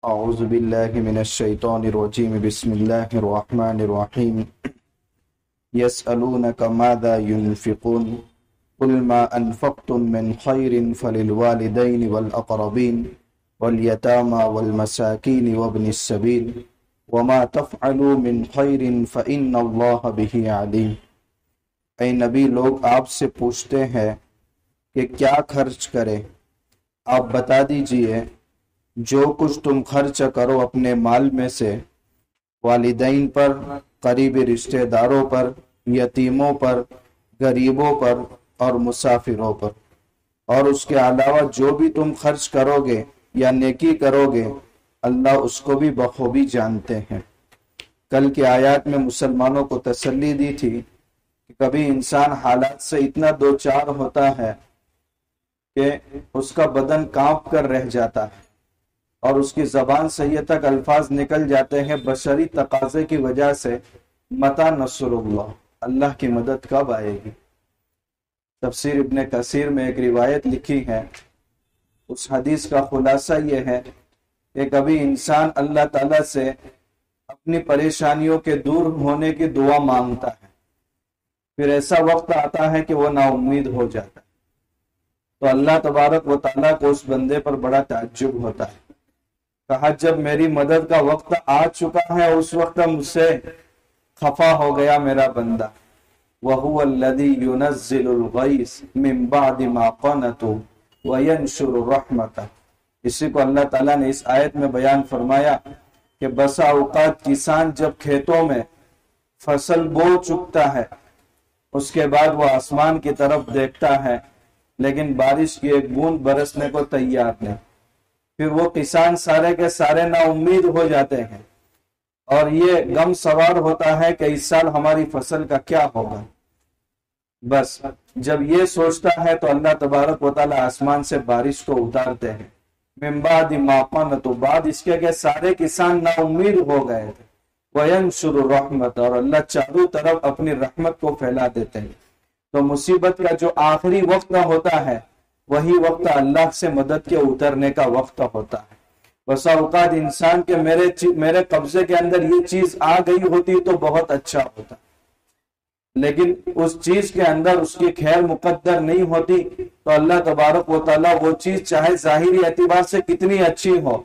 أعوذ بالله من الشيطان الرجيم بسم الله الرحمن الرحيم يسألونك ماذا ينفقون قل ما أنفقتم من خير فللوالدين والأقربين واليتامى والمساكين وابن السبيل وما تفعلوا من خير فإن الله به عليم۔ اے نبی، لوگ آپ سے پوچھتے ہیں کہ کیا خرچ کریں، آپ بتا دیجئے جو کچھ تم خرچ کرو اپنے مال میں سے والدین پر، قریبی رشتہ داروں پر، یتیموں پر، غریبوں پر اور مسافروں پر، اور اس کے علاوہ جو بھی تم خرچ کرو گے یا نیکی کرو گے اللہ اس کو بھی بخوبی جانتے ہیں۔ کل کی آیات میں مسلمانوں کو تسلی دی تھی کہ کبھی انسان حالات سے اتنا دوچار ہوتا ہے کہ اس کا بدن کانپ کر رہ جاتا ہے اور اس کی زبان سے یہ تک الفاظ نکل جاتے ہیں بشری تقاضے کی وجہ سے، متی نصر اللہ، اللہ کی مدد کب آئے گی۔ تفسیر ابن کثیر میں ایک روایت لکھی ہے، اس حدیث کا خلاصہ یہ ہے کہ کبھی انسان اللہ تعالیٰ سے اپنی پریشانیوں کے دور ہونے کی دعا مانگتا ہے، پھر ایسا وقت آتا ہے کہ وہ نا امید ہو جاتا ہے، تو اللہ تبارک و تعالیٰ کو اس بندے پر بڑا تعجب ہوتا ہے۔ کہا جب میری مدد کا وقت آ چکا ہے اس وقت مجھ سے خفا ہو گیا میرا بندہ۔ وَهُوَ الَّذِي يُنَزِّلُ الْغَيْثَ مِن بَعْدِ مَا قَنَطُوا وَيَنشُرُ الرَّحْمَةَ۔ اسی کو اللہ تعالیٰ نے اس آیت میں بیان فرمایا کہ بسا اوقات کسان جب کھیتوں میں فصل بو چکتا ہے اس کے بعد وہ آسمان کی طرف دیکھتا ہے لیکن بارش کی ایک بوند برسنے کو تیار نہیں، پھر وہ کسان سارے کے سارے نا امید ہو جاتے ہیں اور یہ غم سوار ہوتا ہے کہ اس سال ہماری فصل کا کیا ہوگا۔ بس جب یہ سوچتا ہے تو اللہ تبارک و تعالی آسمان سے بارش کو اتارتے ہیں، من بعد ما قنطوا، بعد اس کے کہ سارے کسان نا امید ہو گئے تھے، وینشر الرحمت، اور اللہ چاروں طرف اپنی رحمت کو پھیلا دیتے ہیں۔ تو مصیبت کا جو آخری وقت ہوتا ہے وہی وقت اللہ سے مدد کے اترنے کا وقت ہوتا ہے۔ بسا اوقات انسان کے میرے قبضے کے اندر یہ چیز آ گئی ہوتی تو بہت اچھا ہوتا، لیکن اس چیز کے اندر اس کی خیر مقدر نہیں ہوتی تو اللہ تبارک و تعالیٰ وہ چیز چاہے ظاہری اعتبار سے کتنی اچھی ہو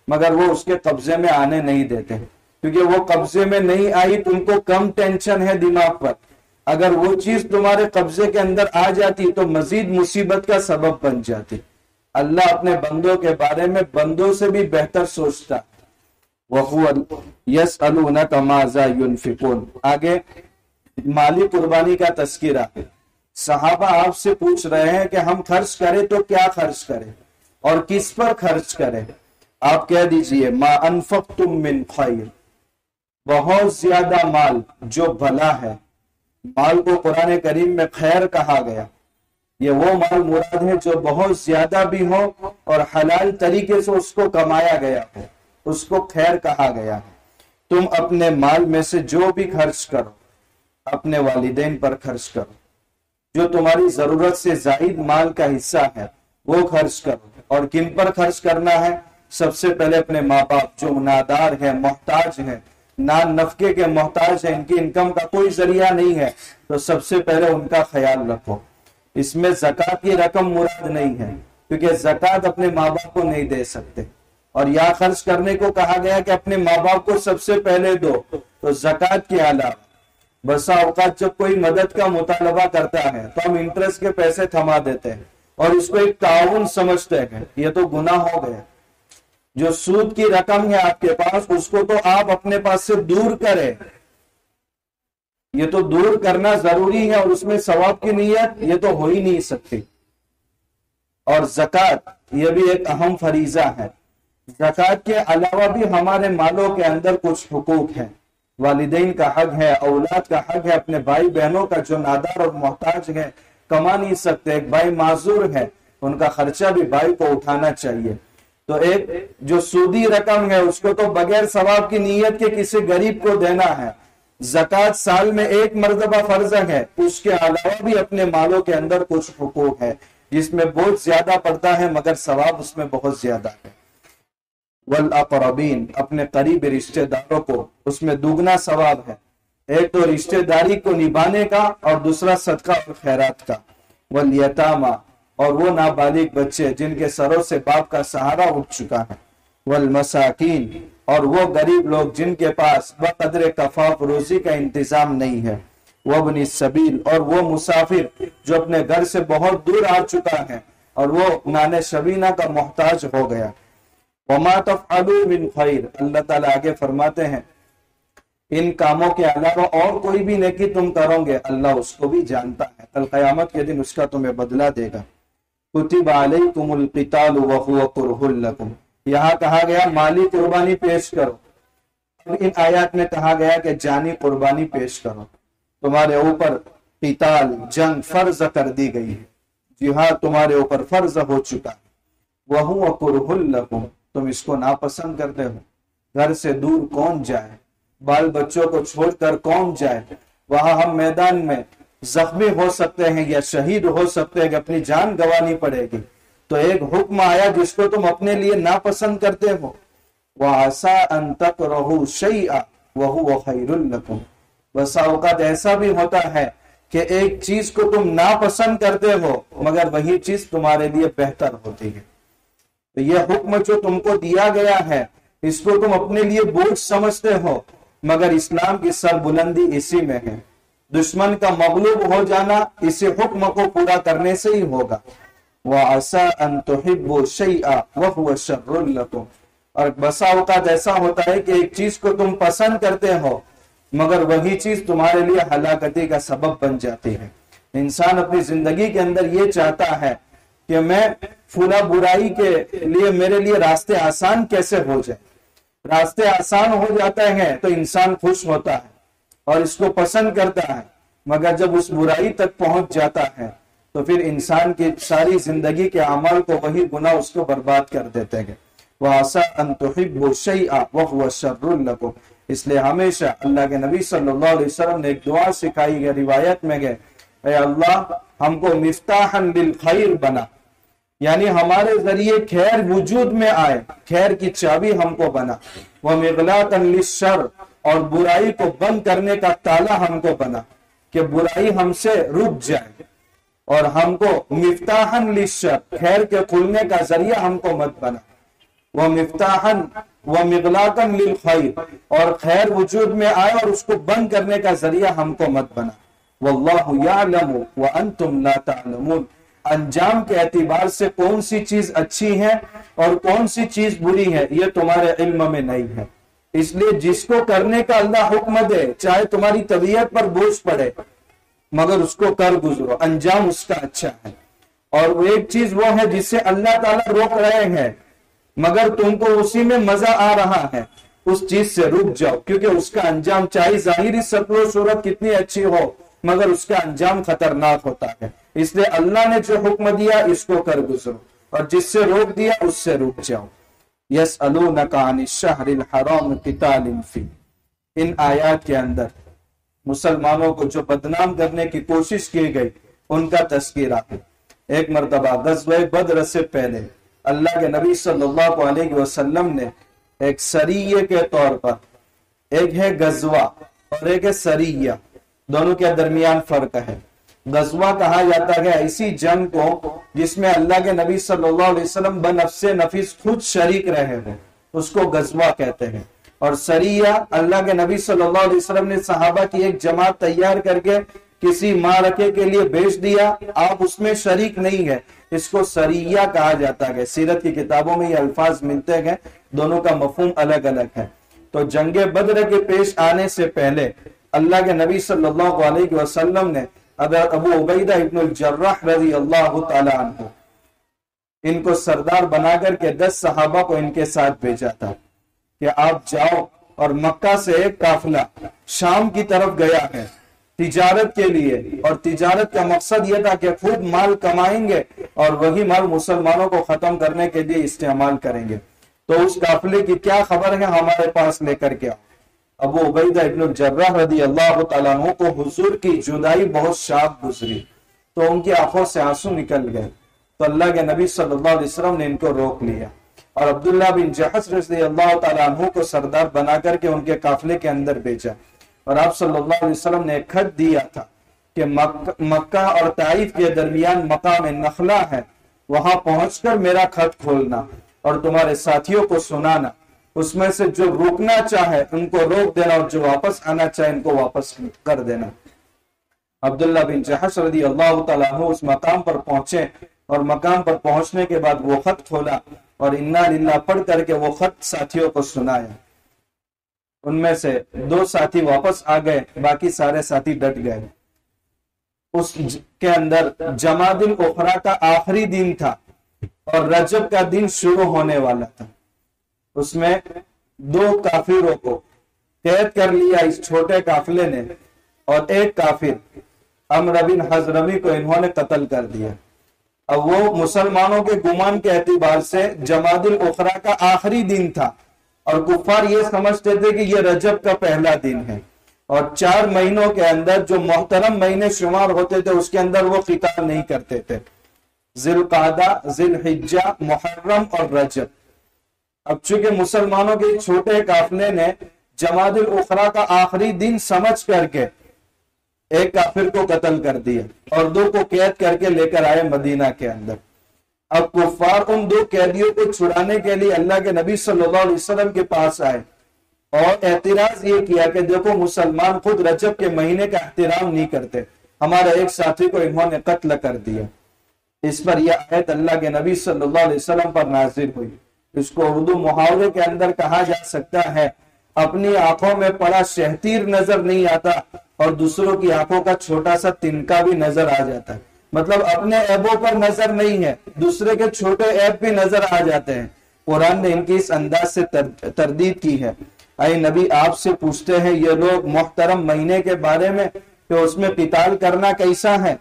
مگر وہ اس کے قبضے میں آنے نہیں دیتے، کیونکہ وہ قبضے میں نہیں آئی تم کو کم ٹینشن ہے دماغ پر، اگر وہ چیز تمہارے قبضے کے اندر آ جاتی تو مزید مصیبت کا سبب بن جاتی۔ اللہ اپنے بندوں کے بارے میں بندوں سے بھی بہتر سوچتا۔ وَهُوَ يَسْأَلُونَكَ مَاذَا يُنْفِقُونَ، آگے مالی قربانی کا تذکرہ ہے۔ صحابہ آپ سے پوچھ رہے ہیں کہ ہم خرچ کریں تو کیا خرچ کریں اور کس پر خرچ کریں۔ آپ کہہ دیجئے ما انفقتم من خیر، بہت زیادہ مال جو بھلا ہے، مال کو قرآن کریم میں خیر کہا گیا، یہ وہ مال مراد ہے جو بہت زیادہ بھی ہو اور حلال طریقے سے اس کو کمایا گیا ہو، اس کو خیر کہا گیا ہے۔ تم اپنے مال میں سے جو بھی خرچ کرو اپنے والدین پر خرچ کرو، جو تمہاری ضرورت سے زائد مال کا حصہ ہے وہ خرچ کرو، اور کن پر خرچ کرنا ہے؟ سب سے پہلے اپنے ماں باپ جو نادار ہے، محتاج ہے، نان نفقے کے محتاج ہیں، ان کی انکم کا کوئی ذریعہ نہیں ہے، تو سب سے پہلے ان کا خیال رکھو۔ اس میں زکوٰۃ کی رقم مراد نہیں ہے کیونکہ زکوٰۃ اپنے ماں باپ کو نہیں دے سکتے، اور یا خرچ کرنے کو کہا گیا کہ اپنے ماں باپ کو سب سے پہلے دو، تو زکوٰۃ کے علاوہ بسا اوقات جب کوئی مدد کا مطالبہ کرتا ہے تو ہم انٹرسٹ کے پیسے تھما دیتے ہیں اور اس کو ایک تعاون سمجھتے ہیں، یہ تو گناہ ہو گیا۔ جو سود کی رقم ہے آپ کے پاس اس کو تو آپ اپنے پاس سے دور کریں، یہ تو دور کرنا ضروری ہے، اور اس میں ثواب کی نیت یہ تو ہو ہی نہیں سکتی۔ اور زکوٰۃ یہ بھی ایک اہم فریضہ ہے۔ زکوٰۃ کے علاوہ بھی ہمارے مالوں کے اندر کچھ حقوق ہیں، والدین کا حق ہے، اولاد کا حق ہے، اپنے بھائی بہنوں کا جو نادار اور محتاج ہے، کما نہیں سکتے، ایک بھائی معذور ہے، ان کا خرچہ بھی بھائی کو اٹھانا چاہیے۔ تو ایک جو سودی رقم ہے اس کو تو بغیر ثواب کی نیت کے کسی غریب کو دینا ہے۔ زکوٰۃ سال میں ایک مرتبہ فرض ہے، اس کے علاوہ بھی اپنے مالوں کے اندر کچھ حقوق ہے جس میں بہت زیادہ پڑتا ہے مگر ثواب اس میں بہت زیادہ ہے۔ والاقربین، اپنے قریب رشتہ داروں کو، اس میں دوگنا ثواب ہے، ایک تو رشتہ داری کو نبھانے کا اور دوسرا صدقہ اور خیرات کا، والیتامى، اور وہ نابالغ بچے جن کے سروں سے باپ کا سہارا اٹھ چکا ہے، والمساکین، اور وہ غریب لوگ جن کے پاس بقدر کفاف روزی کا انتظام نہیں ہے، وابن السبیل، اور وہ مسافر جو اپنے گھر سے بہت دور آ چکا ہے اور وہ نان شبینہ کا محتاج ہو گیا۔ وما تفعلوا من خیر، اللہ تعالیٰ آگے فرماتے ہیں ان کاموں کے علاوہ اور کوئی بھی نیکی تم کرو گے اللہ اس کو بھی جانتا ہے، کل قیامت کے دن اس کا تمہیں بدلہ دے گا۔ کتب علیکم القتال وهو کرہ لکم، یہاں کہا گیا مالی قربانی پیش کرو، ان آیات میں کہا گیا کہ جانی قربانی پیش کرو، تمہارے اوپر قتال جنگ فرض کر دی گئی ہے، جہاد تمہارے اوپر فرض ہو چکا ہے، وَهُوَ كُرْهٌ لَكُمْ، تم اس کو ناپسند کرتے ہو، گھر سے دور کون جائے، بال بچوں کو چھوڑ کر کون جائے، وہاں ہم میدان میں زخمی ہو سکتے ہیں یا شہید ہو سکتے ہیں کہ اپنی جان گوانی پڑے گی، تو ایک حکم آیا جس کو تم اپنے لیے ناپسند کرتے ہو، وَعَسَىٰ أَن تَكْرَهُوا شَيْئًا وَهُوَ خَيْرٌ لَكُمْ، بسا اوقات ایسا بھی ہوتا ہے کہ ایک چیز کو تم ناپسند کرتے ہو مگر وہی چیز تمہارے لیے بہتر ہوتی ہے، تو یہ حکم جو تم کو دیا گیا ہے اس کو تم اپنے لیے بوجھ سمجھتے ہو مگر اسلام کی سربلندی اسی میں ہے، دشمن کا مغلوب ہو جانا اسی حکم کو پورا کرنے سے ہی ہوگا۔ وَعَسَىٰ أَن تُحِبُّوا شَيْئًا وَهُوَ شَرٌّ لَكُمْ، اور بسا اوقات ایسا ہوتا ہے کہ ایک چیز کو تم پسند کرتے ہو مگر وہی چیز تمہارے لیے ہلاکتی کا سبب بن جاتی ہے۔ انسان اپنی زندگی کے اندر یہ چاہتا ہے کہ میں فلاں برائی کے لیے میرے لیے راستے آسان کیسے ہو جائے، راستے آسان ہو جاتے ہیں تو انسان خوش ہوتا ہے اور اس کو پسند کرتا ہے، مگر جب اس برائی تک پہنچ جاتا ہے تو پھر انسان کی ساری زندگی کے اعمال کو وہی گناہ اس کو برباد کر دیتے ہیں۔ وَعَسَىٰ أَن تُحِبُّوا شَيْئًا وَهُوَ شَرٌّ لَكُمْ، اس لیے ہمیشہ اللہ کے نبی صلی اللہ علیہ وسلم نے ایک دعا سکھائی ہے، روایت میں گئے، اے اللہ ہم کو مفتاحا للخیر بنا، یعنی ہمارے ذریعے خیر وجود میں آئے، خیر کی چابی ہم کو بنا، ومغلاقا للشر، اور برائی کو بند کرنے کا تالا ہم کو بنا کہ برائی ہم سے رک جائے، اور ہم کو مفتاحا للشر، خیر کے کھلنے کا ذریعہ ہم کو مت بنا، ومفتاحا ومغلاقا للخیر، اور خیر وجود میں آئے اور اس کو بند کرنے کا ذریعہ ہم کو مت بنا، واللہ یعلم وانتم لا تعلمون، انجام کے اعتبار سے کون سی چیز اچھی ہے اور کون سی چیز بری ہے یہ تمہارے علم میں نہیں ہے، اس لیے جس کو کرنے کا اللہ حکم دے چاہے تمہاری طبیعت پر بوجھ پڑے مگر اس کو کر گزرو، انجام اس کا اچھا ہے، اور وہ ایک چیز وہ ہے جس سے اللہ تعالیٰ روک رہے ہیں مگر تم کو اسی میں مزہ آ رہا ہے، اس چیز سے رک جاؤ، کیونکہ اس کا انجام چاہے ظاہری شکل و صورت کتنی اچھی ہو مگر اس کا انجام خطرناک ہوتا ہے، اس لیے اللہ نے جو حکم دیا اس کو کر گزرو اور جس سے روک دیا اس سے رک جاؤ۔ یسألونک عن الشہر الحرام قتال فیہ، ان آیات کے اندر مسلمانوں کو جو بدنام کرنے کی کوشش کی گئی ان کا تذکرہ ہے۔ ایک مرتبہ غزوہ بدر سے پہلے اللہ کے نبی صلی اللہ علیہ وسلم نے ایک سریے کے طور پر، ایک ہے غزوہ اور ایک ہے سریہ، دونوں کے درمیان فرق ہے۔ غزوہ کہا جاتا ہے ایسی جنگ کو جس میں اللہ کے نبی صلی اللہ علیہ وسلم بنفس نفیس خود شریک رہے ہیں، اس کو غزوہ کہتے ہیں، اور سریہ اللہ کے نبی صلی اللہ علیہ وسلم نے صحابہ کی ایک جماعت تیار کر کے کسی معرکے کے لیے بھیج دیا، آپ اس میں شریک نہیں ہے، اس کو سریہ کہا جاتا ہے۔ سیرت کی کتابوں میں یہ الفاظ ملتے ہیں، دونوں کا مفہوم الگ الگ ہے۔ تو جنگ بدر کے پیش آنے سے پہلے اللہ کے نبی صلی اللہ علیہ وسلم نے اگر ابو عبیدہ ابن الجراح رضی اللہ تعالی عنہ ان کو سردار بنا کر کے 10 صحابہ کو ان کے ساتھ بھیجا تھا کہ آپ جاؤ، اور مکہ سے ایک قافلہ شام کی طرف گیا ہے تجارت کے لیے، اور تجارت کا مقصد یہ تھا کہ خوب مال کمائیں گے اور وہی مال مسلمانوں کو ختم کرنے کے لیے استعمال کریں گے، تو اس قافلے کی کیا خبر ہے ہمارے پاس لے کر کے آؤ۔ ابو عبیدہ ابن الجراح رضی اللہ تعالیٰ عنہ کو حضور کی جدائی بہت شاق گزری تو ان کی آنکھوں سے آنسو نکل گئے، تو اللہ کے نبی صلی اللہ علیہ وسلم نے ان کو روک لیا اور عبداللہ بن جحش رضی اللہ تعالیٰ عنہ کو سردار بنا کر کے ان کے قافلے کے اندر بھیجا، اور آپ صلی اللہ علیہ وسلم نے ایک خط دیا تھا کہ مکہ اور طائف کے درمیان مقام نخلا ہے، وہاں پہنچ کر میرا خط کھولنا اور تمہارے ساتھیوں کو سنانا، اس میں سے جو روکنا چاہے ان کو روک دینا اور جو واپس آنا چاہے ان کو واپس کر دینا۔ عبداللہ بن جحش رضی اللہ تعالیٰ عنہ اس مقام پر پہنچے، اور مقام پر پہنچنے کے بعد وہ خط کھولا اور انا للہ پڑھ کر کے وہ خط ساتھیوں کو سنایا۔ ان میں سے 2 ساتھی واپس آ گئے، باقی سارے ساتھی ڈٹ گئے۔ اس کے اندر جمادی الاخری کا آخری دن تھا اور رجب کا دن شروع ہونے والا تھا۔ اس میں 2 کافروں کو قید کر لیا اس چھوٹے قافلے نے، اور ایک کافر عمرو بن حضرمی کو انہوں نے قتل کر دیا۔ اب وہ مسلمانوں کے گمان کے اعتبار سے جمادی الاخری کا آخری دن تھا، اور کفار یہ سمجھتے تھے کہ یہ رجب کا پہلا دن ہے، اور 4 مہینوں کے اندر جو محترم مہینے شمار ہوتے تھے اس کے اندر وہ قتال نہیں کرتے تھے، ذی القعدہ، ذی الحجہ، محرم اور رجب۔ اب چونکہ مسلمانوں کے چھوٹے قافلے نے جمادی الاخری کا آخری دن سمجھ کر کے ایک کافر کو قتل کر دیا اور 2 کو قید کر کے لے کر آئے مدینہ کے اندر۔ اب کفار ان 2 قیدیوں کو چھڑانے کے لیے اللہ کے نبی صلی اللہ علیہ وسلم کے پاس آئے اور اعتراض یہ کیا کہ دیکھو مسلمان خود رجب کے مہینے کا احترام نہیں کرتے، ہمارا ایک ساتھی کو انہوں نے قتل کر دیا۔ اس پر یہ آیت اللہ کے نبی صلی اللہ علیہ وسلم پر نازل ہوئی۔ اس کو اردو محاورے کے اندر کہا جا سکتا ہے، اپنی آنکھوں میں پڑا شہتیر نظر نہیں آتا اور دوسروں کی آنکھوں کا چھوٹا سا تنکا بھی نظر آ جاتا ہے۔ مطلب اپنے عیبوں پر نظر نہیں ہے، دوسرے کے چھوٹے عیب بھی نظر آ جاتے ہیں۔ قرآن نے ان کی اس انداز سے تردید کی ہے۔ اے نبی آپ سے پوچھتے ہیں یہ لوگ محترم مہینے کے بارے میں کہ اس میں قتال کرنا کیسا ہے؟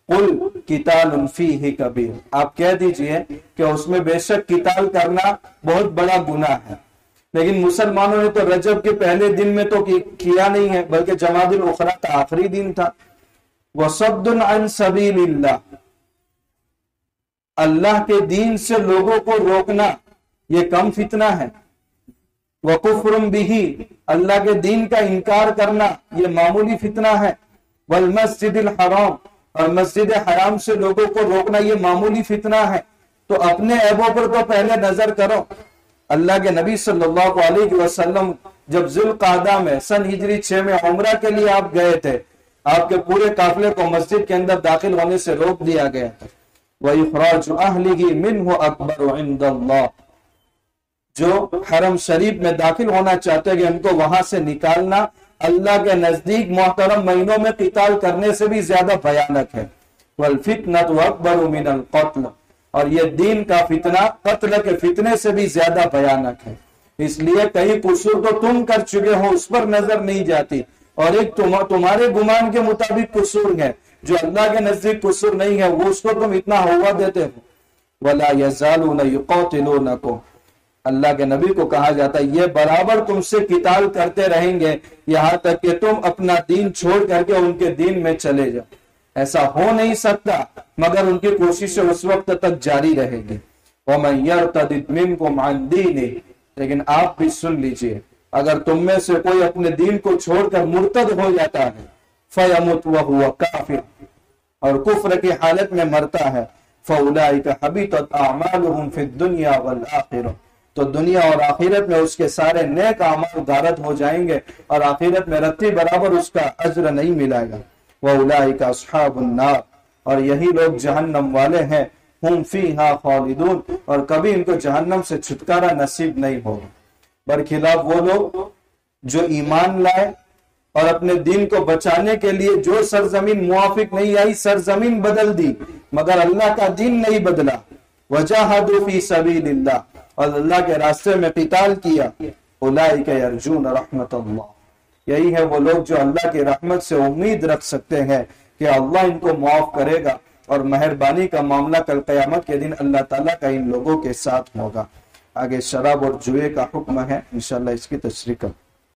قل قتال فیہ کبیر، آپ کہہ دیجئے کہ اس میں بے شک قتال کرنا بہت بڑا گناہ ہے، لیکن مسلمانوں نے تو رجب کے پہلے دن میں تو کیا نہیں ہے، بلکہ جمادی الاخری کا آخری دن تھا۔ وصد عن سبیل اللہ، اللہ کے دین سے لوگوں کو روکنا یہ کم فتنہ ہے۔ وکفر بہ، اللہ کے دین کا انکار کرنا یہ معمولی فتنہ ہے۔ والمسجد الحرام، اور مسجد حرام سے لوگوں کو روکنا یہ معمولی فتنہ ہے۔ تو اپنے عیبوں پر تو پہلے نظر کرو۔ اللہ کے نبی صلی اللہ علیہ وسلم جب ذی القعدہ میں سن ہجری 6 میں عمرہ کے لیے آپ گئے تھے، آپ کے پورے قافلے کو مسجد کے اندر داخل ہونے سے روک دیا گیا تھا۔ وَإِخْرَاجُ أَهْلِهِ مِنْهُ أَكْبَرُ عِنْدَ اللَّهِ، جو حرم شریف میں داخل ہونا چاہتے ہیں ان کو وہاں سے نکالنا اللہ کے نزدیک محترم مہینوں میں قتال کرنے سے بھی زیادہ بھیانک ہے۔ وَالْفِتْنَةُ أَكْبَرُ مِنَ الْقَتْلِ، اور یہ دین کا فتنہ قتل کے فتنے سے بھی زیادہ بھیانک ہے۔ اس لیے کئی قصور تو تم کر چکے ہو اس پر نظر نہیں جاتی، اور ایک تمہارے گمان کے مطابق قصور ہے جو اللہ کے نزدیک قصور نہیں ہے، وہ اس کو تم اتنا ہوا دیتے ہو۔ وَلَا يَزَالُونَ يُقَاتِلُونَكُمْ، اللہ کے نبی کو کہا جاتا ہے یہ برابر تم سے قتال کرتے رہیں گے یہاں تک کہ تم اپنا دین چھوڑ کر کے ان کے دین میں چلے جاؤ۔ ایسا ہو نہیں سکتا مگر ان کی کوششیں اس وقت تک جاری رہے گی۔ وَمَن يَرْتَدِدْ مِنْكُمْ عَنْ دِينِهِ، لیکن آپ بھی سن لیجئے اگر تم میں سے کوئی اپنے دین کو چھوڑ کر مرتد ہو جاتا ہے، فَيَمُتْ وَهُوَ كَافِرٌ، اور کفر کی حالت میں مرتا ہے، فَأُولَئِكَ حَبِطَتْ أَعْمَالُهُمْ فِي الدُّنْيَا وَالْآخِرَةِ، تو دنیا اور آخرت میں اس کے سارے نیک اعمال غارت ہو جائیں گے اور آخرت میں رتی برابر اس کا اجر نہیں ملے گا۔ وَأُولَئِكَ أَصْحَابُ النَّارِ، اور یہی لوگ جہنم والے ہیں، ہم فیہا خالدون، اور کبھی ان کو جہنم سے چھٹکارا نصیب نہیں ہوگا۔ برخلاف وہ لوگ جو ایمان لائے اور اپنے دین کو بچانے کے لیے جو سرزمین موافق نہیں آئی سرزمین بدل دی مگر اللہ کا دین نہیں بدلا۔ وَجَاهَدُوا فِي سَبِيلِ اللَّهِ، اور اللہ کے راستے میں قتال کیا۔ اولئک یرجون رحمت اللہ، یہی ہے وہ لوگ جو اللہ کی رحمت سے امید رکھ سکتے ہیں کہ اللہ ان کو معاف کرے گا، اور مہربانی کا معاملہ کل قیامت کے دن اللہ تعالیٰ کا ان لوگوں کے ساتھ ہوگا۔ آگے شراب اور جوئے کا حکم ہے، انشاءاللہ اس کی تشریح کریں۔